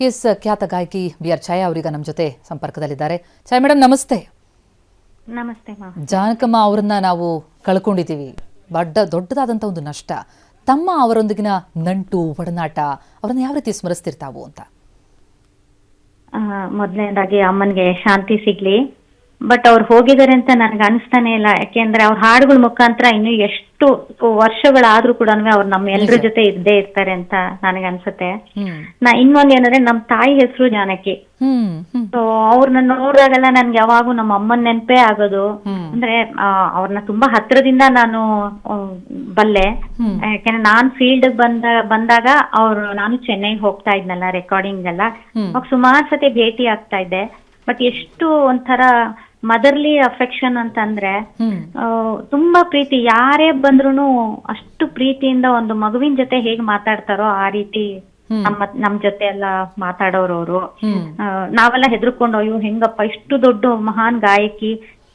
S ಖ್ಯಾತ ಗಾಯಕಿ BR. ಛಾಯಾ ಅವರೀಗ ನಮ್ಮ ಜೊತೆ ಸಂಪರ್ಕದಲ್ಲಿದ್ದಾರೆ. ಛಾಯಾ ಮೇಡಮ್ ನಮಸ್ತೆ. ನಮಸ್ತೆ ಮಾ. ಜಾನಕಮ್ಮ ಅವರನ್ನ ನಾವು ಕಳ್ಕೊಂಡಿದ್ದೀವಿ. ದೊಡ್ಡದಾದಂಥ ಒಂದು ನಷ್ಟ. ತಮ್ಮ ಅವರೊಂದಿಗಿನ ನಂಟು ಒಡನಾಟ ಅವರನ್ನ ಯಾವ ರೀತಿ ಸ್ಮರಿಸ್ತಿರ್ತಾವು ಅಂತ? ಮೊದಲನೇದಾಗಿ ಅಮ್ಮನಿಗೆ ಶಾಂತಿ ಸಿಗ್ಲಿ. ಬಟ್ ಅವ್ರು ಹೋಗಿದ್ದಾರೆ ಅಂತ ನನ್ಗೆ ಅನಿಸ್ತಾನೆ ಇಲ್ಲ. ಯಾಕೆಂದ್ರೆ ಅವ್ರ ಹಾಡುಗಳ ಮುಖಾಂತರ ಇನ್ನು ಎಷ್ಟು ವರ್ಷಗಳಾದ್ರೂ ಕೂಡ ಅವ್ರು ನಮ್ಮ ಎಲ್ರ ಜೊತೆ ಇದ್ದೇ ಇರ್ತಾರೆ ಅಂತ ನನಗೆ ಅನ್ಸುತ್ತೆ. ಇನ್ನೊಂದ್ ಏನಂದ್ರೆ ನಮ್ ತಾಯಿ ಹೆಸರು ಜಾನಕಿ. ಸೊ ಅವ್ರನ್ನ ನೋಡಿದಾಗೆಲ್ಲ ನನ್ಗೆ ಯಾವಾಗೂ ನಮ್ಮ ಅಮ್ಮನ ನೆನಪೇ ಆಗೋದು. ಅಂದ್ರೆ ಅವ್ರನ್ನ ತುಂಬಾ ಹತ್ರದಿಂದ ನಾನು ಬಲ್ಲೆ. ಯಾಕೆಂದ್ರೆ ನಾನ್ ಫೀಲ್ಡ್ ಬಂದಾಗ ನಾನು ಚೆನ್ನೈಗೆ ಹೋಗ್ತಾ ಇದ್ನಲ್ಲ ರೆಕಾರ್ಡಿಂಗ್ ಎಲ್ಲ, ಅವಾಗ ಸುಮಾರು ಸತಿ ಭೇಟಿ ಆಗ್ತಾ ಇದ್ದೆ. ಬಟ್ ಎಷ್ಟು ಒಂಥರ ಮದರ್ಲಿ ಅಫೆಕ್ಷನ್ ಅಂತಂದ್ರೆ ತುಂಬಾ ಪ್ರೀತಿ. ಯಾರೇ ಬಂದ್ರು ಅಷ್ಟು ಪ್ರೀತಿಯಿಂದ ಒಂದು ಮಗುವಿನ ಜೊತೆ ಹೇಗ್ ಮಾತಾಡ್ತಾರೋ ಆ ರೀತಿ ನಮ್ ಜೊತೆ ಎಲ್ಲ ಮಾತಾಡೋರು ಅವರು. ನಾವೆಲ್ಲ ಹೆದರ್ಕೊಂಡು ಅಯ್ಯೋ ಹೆಂಗಪ್ಪ ಇಷ್ಟು ದೊಡ್ಡ ಮಹಾನ್ ಗಾಯಕಿ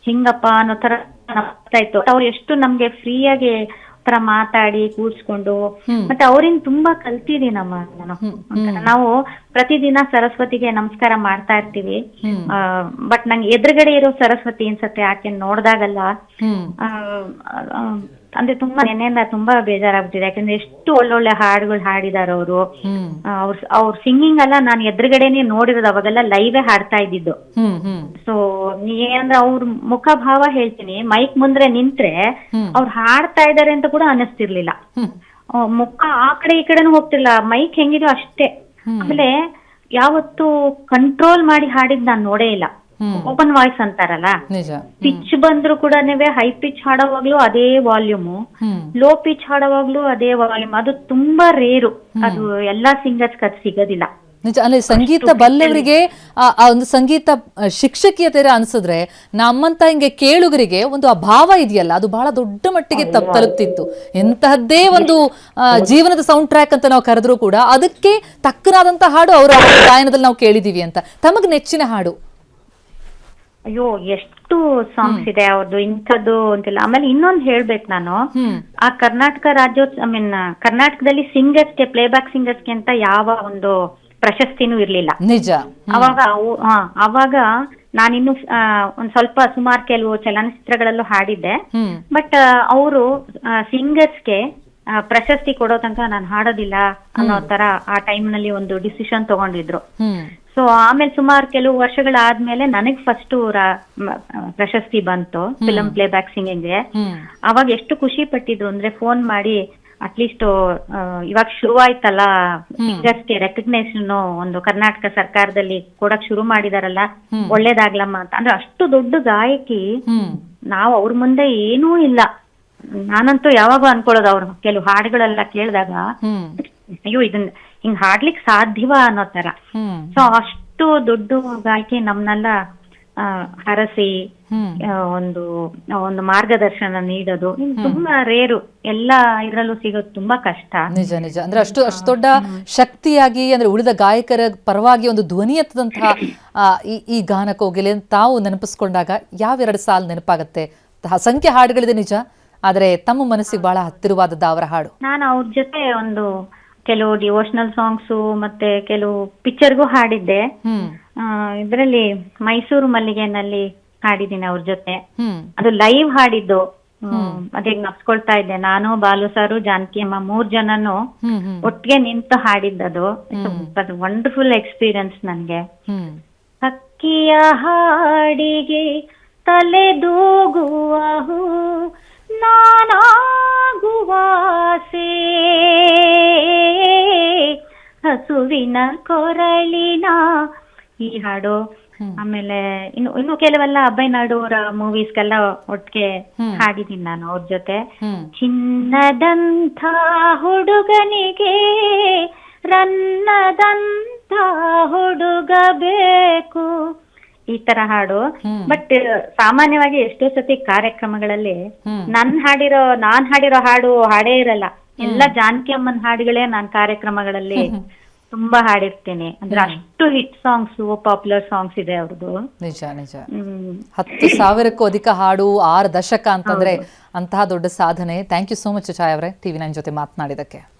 ಹಿಂಗಪ್ಪ ಅನ್ನೋ ತರ ಇತ್ತು. ಅವ್ರು ಎಷ್ಟು ನಮ್ಗೆ ಫ್ರೀಯಾಗಿ ತರ ಮಾತಾಡಿ ಕೂರ್ಸ್ಕೊಂಡು, ಮತ್ತೆ ಅವ್ರಿಂದ ತುಂಬಾ ಕಲ್ತಿದೀನಿ ನಾನು. ನಾವು ಪ್ರತಿದಿನ ಸರಸ್ವತಿಗೆ ನಮಸ್ಕಾರ ಮಾಡ್ತಾ ಇರ್ತೀವಿ. ಬಟ್ ನಂಗೆ ಎದುರುಗಡೆ ಇರೋ ಸರಸ್ವತಿ ಅನ್ಸತ್ತೆ ಆಕೆ ನೋಡ್ದಾಗಲ್ಲ. ಅಂದ್ರೆ ತುಂಬಾ ನೆನ್ನೆಲ್ಲ ತುಂಬಾ ಬೇಜಾರಾಗ್ತಿದೆ. ಯಾಕಂದ್ರೆ ಎಷ್ಟು ಒಳ್ಳೊಳ್ಳೆ ಹಾಡುಗಳು ಹಾಡಿದಾರ ಅವರು. ಅವ್ರ ಸಿಂಗಿಂಗ್ ಎಲ್ಲ ನಾನು ಎದುರುಗಡೆನೆ ನೋಡಿರೋದು. ಅವಾಗೆಲ್ಲ ಲೈವೇ ಹಾಡ್ತಾ ಇದ್ದಿದ್ದು. ಸೊ ಏನಂದ್ರೆ ಅವ್ರ ಮುಖ ಭಾವ ಹೇಳ್ತೀನಿ, ಮೈಕ್ ಮುಂದ್ರೆ ನಿಂತ್ರೆ ಅವ್ರು ಹಾಡ್ತಾ ಇದಾರೆ ಅಂತ ಕೂಡ ಅನಿಸ್ತಿರ್ಲಿಲ್ಲ. ಮುಖ ಆ ಕಡೆ ಈ ಕಡೆನೂ ಹೋಗ್ತಿರ್ಲಿಲ್ಲ. ಮೈಕ್ ಹೆಂಗಿದೋ ಅಷ್ಟೇ. ಆಮೇಲೆ ಯಾವತ್ತು ಕಂಟ್ರೋಲ್ ಮಾಡಿ ಹಾಡಿದ್ ನಾನ್ ನೋಡೇ ಇಲ್ಲ. ಓಪನ್ ವಾಯ್ಸ್ ಅಂತಾರಲ್ಲ, ಪಿಚ್ ಬಂದ್ರು ಕೂಡ ಹೈ ಪಿಚ್ ಹಾಡೋವಾಗ್ಲೂ ಅದೇ ವಾಲ್ಯೂಮು, ಲೋ ಪಿಚ್ ಹಾಡೋವಾಗ್ಲೂ ಅದೇ ವಾಲ್ಯೂಮ್. ಅದು ತುಂಬಾ ರೇರು. ಅದು ಎಲ್ಲಾ ಸಿಂಗರ್ಸ್ ಅದು ಸಿಗೋದಿಲ್ಲ. ನಿಜ. ಅಂದ್ರೆ ಸಂಗೀತ ಬಲ್ಲವರಿಗೆ ಆ ಒಂದು ಸಂಗೀತ ಶಿಕ್ಷಕಿಯತೆ ಅನ್ಸಿದ್ರೆ, ನಮ್ಮಂತ ಹಿಂಗೆ ಕೇಳುಗರಿಗೆ ಒಂದು ಆ ಭಾವ ಇದೆಯಲ್ಲ, ಅದು ಬಹಳ ದೊಡ್ಡ ಮಟ್ಟಿಗೆ ತಲುಪ್ತಿತ್ತು. ಎಂತಹದ್ದೇ ಒಂದು ಜೀವನದ ಸೌಂಡ್ ಟ್ರ್ಯಾಕ್ ಅಂತ ನಾವು ಕರೆದ್ರೂ ಕೂಡ ಅದಕ್ಕೆ ತಕ್ಕನಾದಂತ ಹಾಡು ಅವರ ಗಾಯನದಲ್ಲಿ ನಾವು ಕೇಳಿದೀವಿ ಅಂತ. ತಮಗ್ ನೆಚ್ಚಿನ ಹಾಡು? ಅಯ್ಯೋ ಎಷ್ಟು ಸಾಂಗ್ಸ್ ಇದೆ ಅವ್ರದ್ದು, ಇಂಥದ್ದು ಅಂತಿಲ್ಲ. ಆಮೇಲೆ ಇನ್ನೊಂದು ಹೇಳ್ಬೇಕು ನಾನು, ಆ ಕರ್ನಾಟಕ ಕರ್ನಾಟಕದಲ್ಲಿ ಸಿಂಗರ್ಸ್ಗೆ, ಪ್ಲೇಬ್ಯಾಕ್ ಸಿಂಗರ್ಸ್ಗೆ ಅಂತ ಯಾವ ಒಂದು ಪ್ರಶಸ್ತಿನೂ ಇರ್ಲಿಲ್ಲ. ನಿಜ. ಅವಾಗ ನಾನಿನ್ನು ಒಂದ್ ಸ್ವಲ್ಪ ಸುಮಾರು ಕೆಲವು ಚಲನಚಿತ್ರಗಳಲ್ಲೂ ಹಾಡಿದ್ದೆ. ಬಟ್ ಅವರು ಸಿಂಗರ್ಸ್ಗೆ ಪ್ರಶಸ್ತಿ ಕೊಡೋ ತನಕ ನಾನು ಹಾಡೋದಿಲ್ಲ ಅನ್ನೋ ತರ ಆ ಟೈಮ್ ನಲ್ಲಿ ಒಂದು ಡಿಸಿಷನ್ ತಗೊಂಡಿದ್ರು. ಸೊ ಆಮೇಲೆ ಸುಮಾರು ಕೆಲವು ವರ್ಷಗಳಾದ್ಮೇಲೆ ನನಗ್ ಫಸ್ಟ್ ಪ್ರಶಸ್ತಿ ಬಂತು ಫಿಲಂ ಪ್ಲೇಬ್ಯಾಕ್ ಸಿಂಗಿಂಗ್ಗೆ. ಅವಾಗ ಎಷ್ಟು ಖುಷಿ ಪಟ್ಟಿದ್ರು ಅಂದ್ರೆ, ಫೋನ್ ಮಾಡಿ ಅಟ್ಲೀಸ್ಟ್ ಇವಾಗ ಶುರುವಾಯ್ತಲ್ಲ ಸಿಂಗರ್ಸ್ಗೆ ರೆಕಗ್ನೇಷನ್ ಒಂದು ಕರ್ನಾಟಕ ಸರ್ಕಾರದಲ್ಲಿ ಕೊಡಕ್ ಶುರು ಮಾಡಿದಾರಲ್ಲ, ಒಳ್ಳೇದಾಗ್ಲಮ್ಮ ಅಂತ. ಅಂದ್ರೆ ಅಷ್ಟು ದೊಡ್ಡ ಗಾಯಕಿ, ನಾವು ಅವ್ರ ಮುಂದೆ ಏನೂ ಇಲ್ಲ. ನಾನಂತೂ ಯಾವಾಗೂ ಅನ್ಕೊಳ್ಳೋದು, ಅವ್ರ ಕೆಲವು ಹಾಡುಗಳೆಲ್ಲ ಕೇಳಿದಾಗ ಅಯ್ಯೋ ಇದನ್ನ ಹಿಂಗ್ ಹಾಡ್ಲಿಕ್ ಸಾಧ್ಯವ ಅನ್ನೋ ತರ. ಸೊ ಅಷ್ಟು ದೊಡ್ಡ ಗಾಯಕಿ ನಮ್ನೆಲ್ಲ ಹರಸಿ ಒಂದು ಮಾರ್ಗದರ್ಶನ ನೀಡೋದು ತುಂಬಾ ರೇರು. ಎಲ್ಲಾ ಇದ್ರಲ್ಲೂ ಸಿಗೋದು ತುಂಬಾ ಕಷ್ಟ. ನಿಜ ನಿಜ. ಅಂದ್ರೆ ಅಷ್ಟು ದೊಡ್ಡ ಶಕ್ತಿಯಾಗಿ, ಅಂದ್ರೆ ಉಳಿದ ಗಾಯಕರ ಪರವಾಗಿ ಒಂದು ಧ್ವನಿ ಎತ್ತದಂತಹ ಈ ಗಾನ ಕೋಗಿಲೆ ತಾವು ನೆನಪಿಸ್ಕೊಂಡಾಗ ಯಾವೆರಡು ಸಾಲು ನೆನಪಾಗತ್ತೆ? ಸಂಖ್ಯೆ ಹಾಡುಗಳಿದೆ ನಿಜ, ಆದ್ರೆ ತಮ್ಮ ಮನಸ್ಸಿಗೆ ಬಹಳ ಹತ್ತಿರವಾದದ್ದ ಅವರ ಹಾಡು? ನಾನು ಅವ್ರ ಜೊತೆ ಕೆಲವು ಡಿವೋಷನಲ್ ಸಾಂಗ್ಸು ಮತ್ತೆ ಕೆಲವು ಪಿಕ್ಚರ್ಗೂ ಹಾಡಿದ್ದೆ. ಇದ್ರಲ್ಲಿ ಮೈಸೂರು ಮಲ್ಲಿಗೆನಲ್ಲಿ ಹಾಡಿದ್ದೀನಿ ಅವ್ರ ಜೊತೆ. ಅದು ಲೈವ್ ಹಾಡಿದ್ದು. ಅದೇ ನಪ್ಸ್ಕೊಳ್ತಾ ಇದ್ದೆ, ನಾನು, ಬಾಲು ಸಾರು, ಜಾನಕಿ ಅಮ್ಮ 3 ಜನನು ಒಟ್ಟಿಗೆ ನಿಂತು ಹಾಡಿದ್ದದು. ವಂಡರ್ಫುಲ್ ಎಕ್ಸ್ಪೀರಿಯನ್ಸ್ ನನ್ಗೆ. ಹಕ್ಕಿಯ ಹಾಡಿಗೆ ತಲೆದೂಗುವ ನಾನಾಗುವಾಸೆ, ಹಸುವಿನ ಕೊರಳಿನ ಈ ಹಾಡು. ಆಮೇಲೆ ಇನ್ನು ಕೆಲವೆಲ್ಲ ಅಭಯ್ ಅವರ ಮೂವೀಸ್ಗೆಲ್ಲ ಒಟ್ಟಿಗೆ ಹಾಡಿದ್ದೀನಿ ನಾನು ಅವ್ರ ಜೊತೆ. ಚಿನ್ನದಂಥ ಹುಡುಗನಿಗೆ ರನ್ನದಂಥ ಹುಡುಗ ಬೇಕು, ಈ ತರ ಹಾಡು. ಬಟ್ ಸಾಮಾನ್ಯವಾಗಿ ಎಷ್ಟೋ ಸತಿ ಕಾರ್ಯಕ್ರಮಗಳಲ್ಲಿ ನಾನ್ ಹಾಡಿರೋ ಹಾಡು ಹಾಡೇ ಇರಲ್ಲ. ಎಲ್ಲ ಜಾನಕಿ ಅಮ್ಮನ ಹಾಡುಗಳೇ ನಾನ್ ಕಾರ್ಯಕ್ರಮಗಳಲ್ಲಿ ತುಂಬಾ ಹಾಡಿರ್ತೀನಿ. ಅಂದ್ರೆ ಅಷ್ಟು ಹಿಟ್ ಸಾಂಗ್ಸ್, ಪಾಪ್ಯುಲರ್ ಸಾಂಗ್ಸ್ ಇದೆ ಅವ್ರದ್ದು. ನಿಜ ನಿಜ. 10,000ಕ್ಕೂ ಅಧಿಕ ಹಾಡು, 6 ದಶಕ ಅಂತಂದ್ರೆ ಅಂತಹ ದೊಡ್ಡ ಸಾಧನೆ. ಥ್ಯಾಂಕ್ ಯು ಸೋ ಮಚ್ ಛಾಯಾ ಅವರೇ, TV9 ಜೊತೆ ಮಾತನಾಡಿದಕ್ಕೆ.